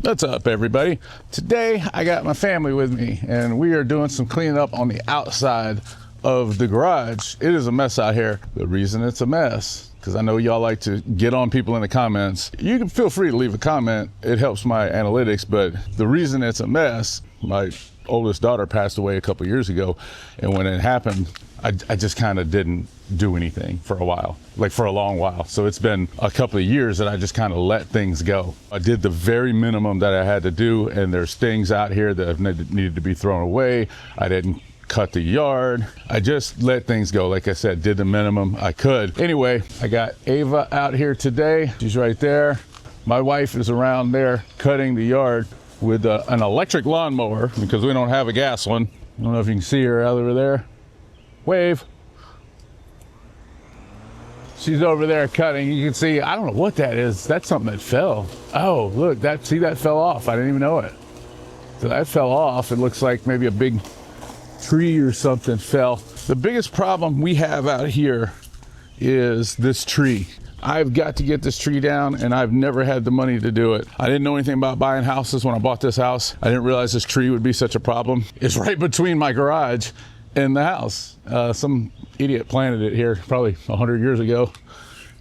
What's up, everybody? Today I got my family with me and we are doing some cleaning up on the outside of the garage. It is a mess out here. The reason it's a mess, because I know y'all like to get on people in the comments. You can feel free to leave a comment. It helps my analytics, but the reason it's a mess, my oldest daughter passed away a couple years ago, and when it happened, I just kind of didn't do anything for a while, like for a long while. So it's been a couple of years that I just kind of let things go. I did the very minimum that I had to do, and there's things out here that have needed to be thrown away. I didn't cut the yard. I just let things go. Like I said, did the minimum I could. Anyway, I got Ava out here today. She's right there. My wife is around there cutting the yard with an electric lawnmower because we don't have a gas one. I don't know if you can see her out over there. Wave. She's over there cutting. You can see, I don't know what that is. That's something that fell. Oh, look, see that fell off. I didn't even know it. So that fell off. It looks like maybe a big tree or something fell. The biggest problem we have out here is this tree. I've got to get this tree down, and I've never had the money to do it. I didn't know anything about buying houses when I bought this house. I didn't realize this tree would be such a problem. It's right between my garage and the house. Some idiot planted it here probably 100 years ago,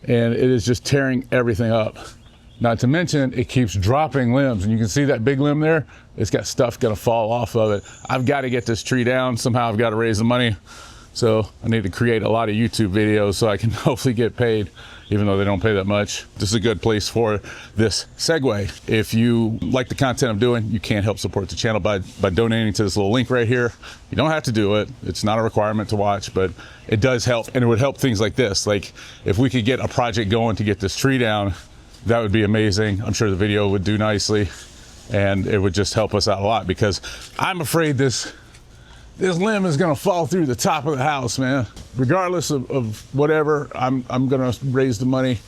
and it is just tearing everything up. Not to mention, it keeps dropping limbs, and you can see that big limb there. It's got stuff gonna fall off of it. I've got to get this tree down. Somehow I've got to raise the money. So I need to create a lot of YouTube videos so I can hopefully get paid, even though they don't pay that much. This is a good place for this segue. If you like the content I'm doing, you can help support the channel by donating to this little link right here. You don't have to do it. It's not a requirement to watch, but it does help, and it would help things like this. Like if we could get a project going to get this tree down, that would be amazing. I'm sure the video would do nicely, and it would just help us out a lot, because I'm afraid this limb is gonna fall through the top of the house, man. Regardless of whatever, I'm gonna raise the money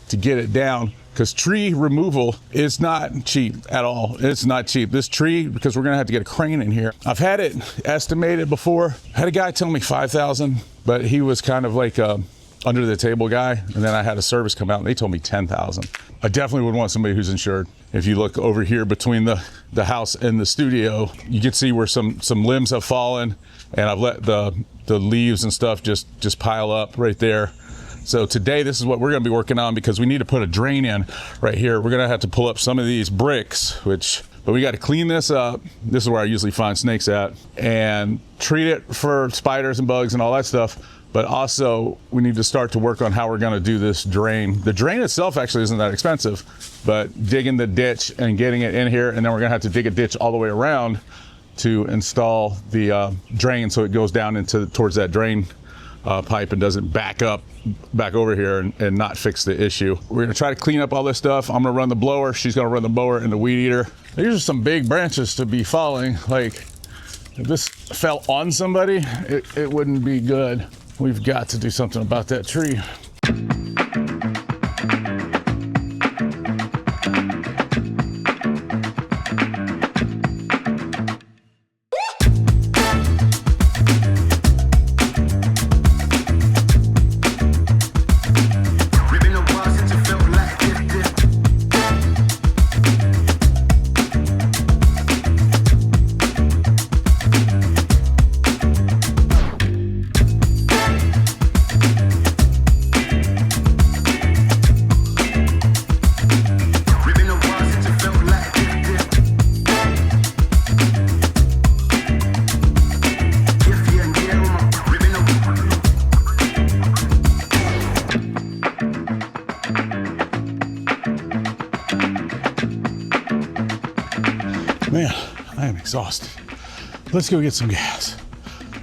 to get it down, because tree removal is not cheap at all. It's not cheap. This tree, because we're gonna have to get a crane in here. I've had it estimated before. I had a guy tell me 5,000, but he was kind of like a under the table guy, and then I had a service come out and they told me 10,000. I definitely would want somebody who's insured. If you look over here between the house and the studio, you can see where some limbs have fallen, and I've let the leaves and stuff just pile up right there. So today, this is what we're gonna be working on, because we need to put a drain in right here. We're gonna have to pull up some of these bricks, but we got to clean this up. This is where I usually find snakes at, and treat it for spiders and bugs and all that stuff. But also, we need to start to work on how we're gonna do this drain. The drain itself actually isn't that expensive, but digging the ditch and getting it in here, and then we're gonna have to dig a ditch all the way around to install the drain, so it goes down towards that drain pipe and doesn't back over here and not fix the issue. We're gonna try to clean up all this stuff. I'm gonna run the blower, she's gonna run the mower and the weed eater. These are some big branches to be falling. Like, if this fell on somebody, it wouldn't be good. We've got to do something about that tree. Man, I am exhausted. Let's go get some gas.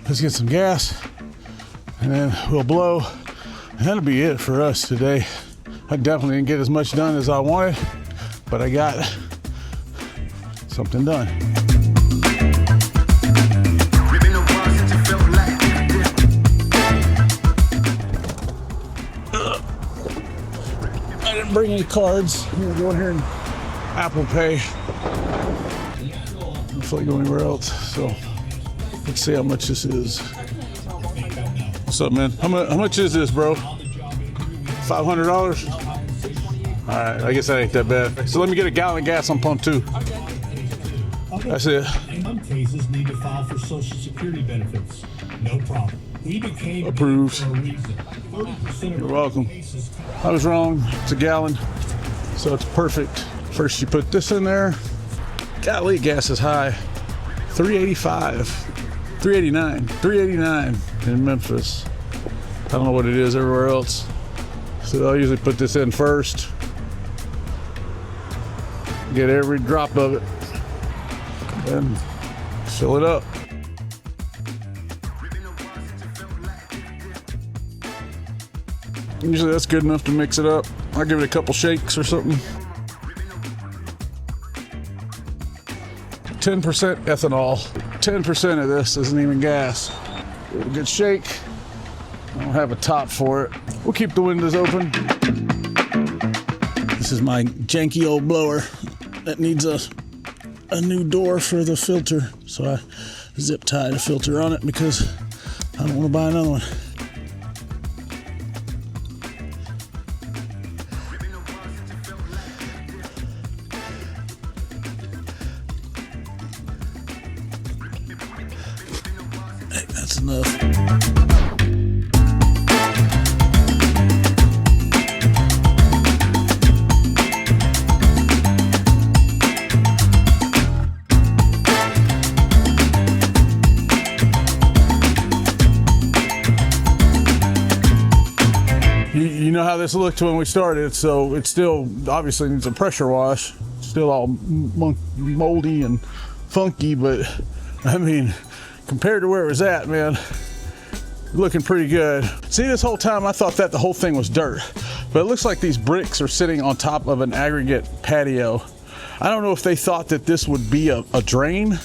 Let's get some gas, and then we'll blow, and that'll be it for us today. I definitely didn't get as much done as I wanted, but I got something done. I didn't bring any cards. I'm gonna go in here and Apple Pay. Before I go anywhere else. So let's see how much this is. What's up, man? How much is this, bro? $500? All right, I guess that ain't that bad. So let me get a gallon of gas on pump 2. That's it. In some cases, need to file for Social Security benefits. No problem. We became approved. For a reason. 30% of You're welcome. I was wrong. It's a gallon, so it's perfect. First, you put this in there. Golly, gas is high. 385, 389, 389 in Memphis. I don't know what it is everywhere else. So I'll usually put this in first. Get every drop of it. And fill it up. Usually that's good enough to mix it up. I'll give it a couple shakes or something. 10% ethanol. 10% of this isn't even gas. Give it a good shake. I don't have a top for it. We'll keep the windows open. This is my janky old blower that needs a new door for the filter. So I zip tied a filter on it because I don't want to buy another one. Hey, that's enough. You know how this looked when we started, so it still obviously needs a pressure wash. Still all moldy and funky, but I mean, compared to where it was at, man, looking pretty good. See, this whole time I thought that the whole thing was dirt, but it looks like these bricks are sitting on top of an aggregate patio. I don't know if they thought that this would be a drain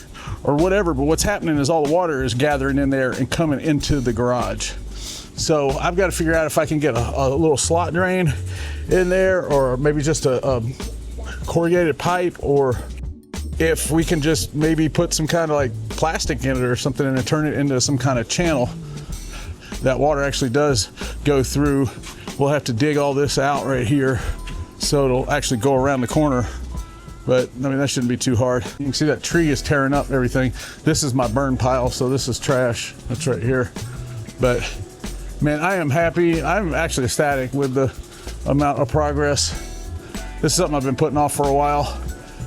or whatever, but what's happening is all the water is gathering in there and coming into the garage. So I've got to figure out if I can get a little slot drain in there, or maybe just a corrugated pipe, or if we can just maybe put some kind of like plastic in it or something and turn it into some kind of channel that water actually does go through. We'll have to dig all this out right here so it'll actually go around the corner. But I mean, that shouldn't be too hard. You can see that tree is tearing up everything. This is my burn pile, so this is trash. That's right here. But man, I am happy. I'm actually ecstatic with the amount of progress. This is something I've been putting off for a while,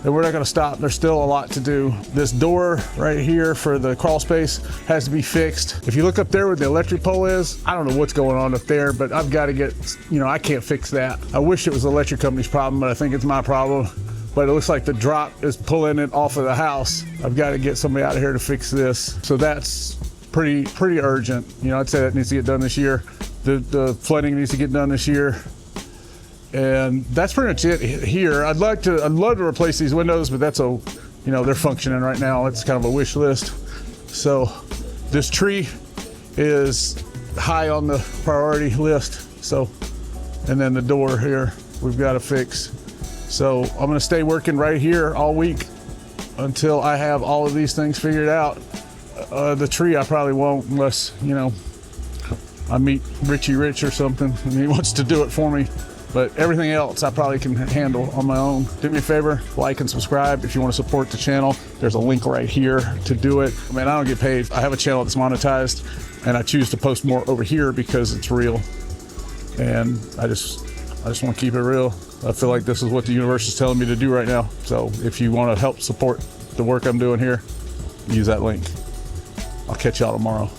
and we're not gonna stop. There's still a lot to do. This door right here for the crawl space has to be fixed. If you look up there where the electric pole is, I don't know what's going on up there, but I've got to get, I can't fix that. I wish it was the electric company's problem, but I think it's my problem. But it looks like the drop is pulling it off of the house. I've got to get somebody out of here to fix this. So that's pretty urgent. I'd say that needs to get done this year. The flooding needs to get done this year. And that's pretty much it here. I'd love to replace these windows, but that's they're functioning right now. It's kind of a wish list. So this tree is high on the priority list. So, and then the door here, we've got to fix. So I'm gonna stay working right here all week until I have all of these things figured out. The tree I probably won't, unless, I meet Richie Rich or something and he wants to do it for me. But everything else I probably can handle on my own. Do me a favor, like and subscribe if you want to support the channel. There's a link right here to do it. I mean, I don't get paid. I have a channel that's monetized, and I choose to post more over here because it's real. And I just want to keep it real. I feel like this is what the universe is telling me to do right now. So if you want to help support the work I'm doing here, use that link. I'll catch y'all tomorrow.